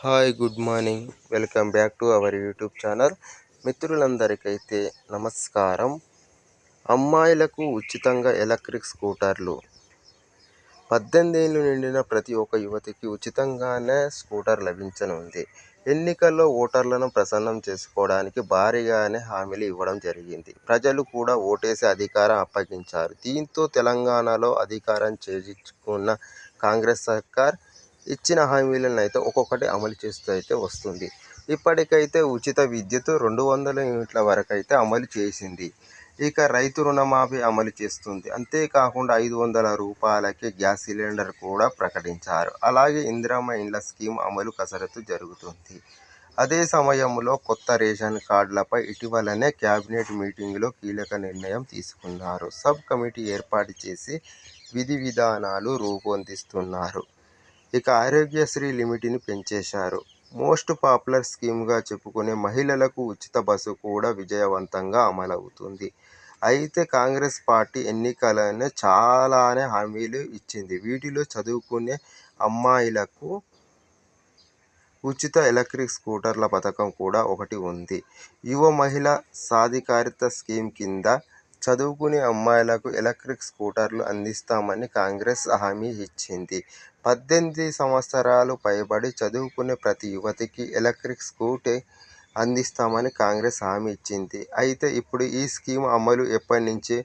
Hi good morning. Welcome back to our YouTube channel. మిత్రులందరికైతే నమస్కారం. అమ్మాయిలకు ఉచితంగా ఎలక్ట్రిక్ స్కూటర్లు. 18 ఏళ్ళు నిండిన ప్రతి ఒక్క యువతికి ఉచితంగానే స్కూటర్ లభించనుంది. ఎన్నికల్లో ఓటర్లను ప్రసన్నం చేసుకోవడానికి భారీగానే హామీలు ఇవ్వడం జరిగింది. ప్రజలు కూడా ఓటేసి అధికారం అప్పగించారు. దీంతో తెలంగాణలో అధికారం చేజిక్కించుకున్న కాంగ్రెస్ సర్కార్ ఇచ్చిన హామీలను అయితే ఒక్కొక్కటి అమలు చేస్తూ అయితే వస్తుంది. ఇప్పటికైతే ఉచిత విద్యుత్ 200 యూనిట్ల వరకు అయితే అమలు చేసింది. ఇక రైతు రుణమాఫీ అమలు చేస్తుంది. అంతేకాకుండా 500 రూపాయలకే గ్యాస్ సిలిండర్ కూడా ప్రకటించారు. అలాగే ఇందిరమ్మ ఇండ్ల స్కీమ్ అమలు కసరత్తు జరుగుతుంది. అదే సమయంలో కొత్త రేషన్ కార్డులపై ఇటీవలనే కేబినెట్ మీటింగ్లో కీలక నిర్ణయం తీసుకున్నారు. సబ్ కమిటీ ఏర్పాటు చేసి విధి విధానాలు రూపొందిస్తున్నారు. ఇక ఆరోగ్యశ్రీ లిమిట్ని పెంచేశారు. మోస్ట్ పాపులర్ స్కీమ్గా చెప్పుకునే మహిళలకు ఉచిత బస్సు కూడా విజయవంతంగా అమలవుతుంది. అయితే కాంగ్రెస్ పార్టీ ఎన్నికలనే చాలానే హామీలు ఇచ్చింది. వీటిలో చదువుకునే అమ్మాయిలకు ఉచిత ఎలక్ట్రిక్ స్కూటర్ల పథకం కూడా ఒకటి ఉంది. యువ మహిళా సాధికారిత స్కీమ్ కింద చదువుకునే అమ్మాయిలకు ఎలక్ట్రిక్ స్కూటర్లు అందిస్తామని కాంగ్రెస్ హామీ ఇచ్చింది. 18 సంవత్సరాలు పైబడి చదువుకునే ప్రతి యువతికి ఎలక్ట్రిక్ స్కూటీ అందిస్తామని కాంగ్రెస్ హామీ ఇచ్చింది. అయితే ఇప్పుడు ఈ స్కీమ్ అమలు ఎప్పటి నుంచి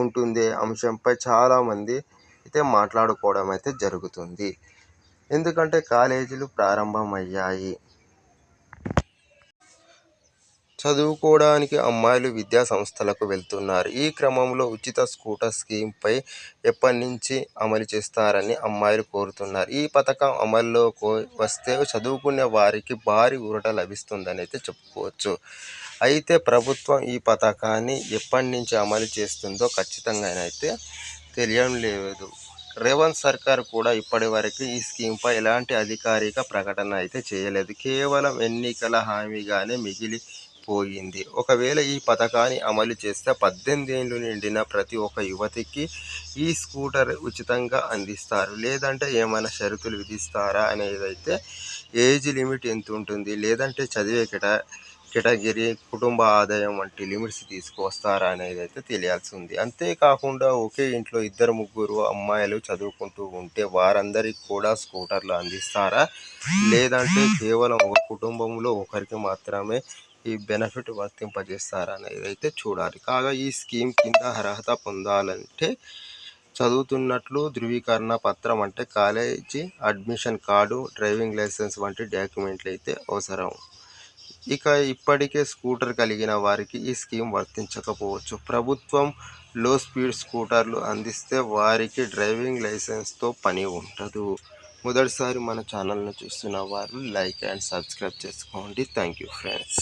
ఉంటుందే అంశంపై చాలామంది అయితే మాట్లాడుకోవడం అయితే జరుగుతుంది. ఎందుకంటే కాలేజీలు ప్రారంభమయ్యాయి. చదువుకోవడానికి అమ్మాయిలు విద్యా సంస్థలకు వెళ్తున్నారు. ఈ క్రమంలో ఉచిత స్కూటర్ స్కీమ్పై ఎప్పటి నుంచి అమలు చేస్తారని అమ్మాయిలు కోరుతున్నారు. ఈ పథకం అమల్లోకి వస్తే చదువుకునే వారికి భారీ ఊరట లభిస్తుందని అయితే చెప్పుకోవచ్చు. అయితే ప్రభుత్వం ఈ పథకాన్ని ఎప్పటి నుంచి అమలు చేస్తుందో ఖచ్చితంగానైతే తెలియడం లేదు. రేవంత్ సర్కార్ కూడా ఇప్పటి వరకు ఈ స్కీమ్పై ఎలాంటి అధికారిక ప్రకటన అయితే చేయలేదు. కేవలం ఎన్నికల హామీగానే మిగిలిపోయింది. ఒకవేళ ఈ పథకాన్ని అమలు చేస్తే 18 ఏళ్ళు నిండిన ప్రతి ఒక్క యువతికి ఈ స్కూటర్ ఉచితంగా అందిస్తారు. లేదంటే ఏమైనా షరతులు విధిస్తారా అనేదైతే ఏజ్ లిమిట్ ఎంత ఉంటుంది, లేదంటే చదివే కేటగిరీ, కుటుంబ ఆదాయం వంటి లిమిట్స్ తీసుకువస్తారా అనేది అయితే తెలియాల్సి ఉంది. అంతేకాకుండా ఒకే ఇంట్లో 2-3 అమ్మాయిలు చదువుకుంటూ ఉంటే వారందరికీ కూడా స్కూటర్లు అందిస్తారా, లేదంటే కేవలం ఒక కుటుంబంలో ఒకరికి మాత్రమే ఈ బెనిఫిట్ వర్తింపజేస్తారా అనేది అయితే చూడాలి. కాగా ఈ స్కీమ్ కింద అర్హత పొందాలంటే చదువుతున్నట్లు ధృవీకరణ పత్రం అంటే college admission card, driving licence వంటి డాక్యుమెంట్లు అయితే అవసరం. ఇక ఇప్పటికే స్కూటర్ కలిగిన వారికి ఈ స్కీమ్ వర్తించకపోవచ్చు. ప్రభుత్వం లో స్పీడ్ స్కూటర్లు అందిస్తే వారికి డ్రైవింగ్ లైసెన్స్తో పని ఉండదు. మొదటిసారి మన ఛానల్ను చూస్తున్న వారు లైక్ అండ్ సబ్స్క్రైబ్ చేసుకోండి. Thank you friends.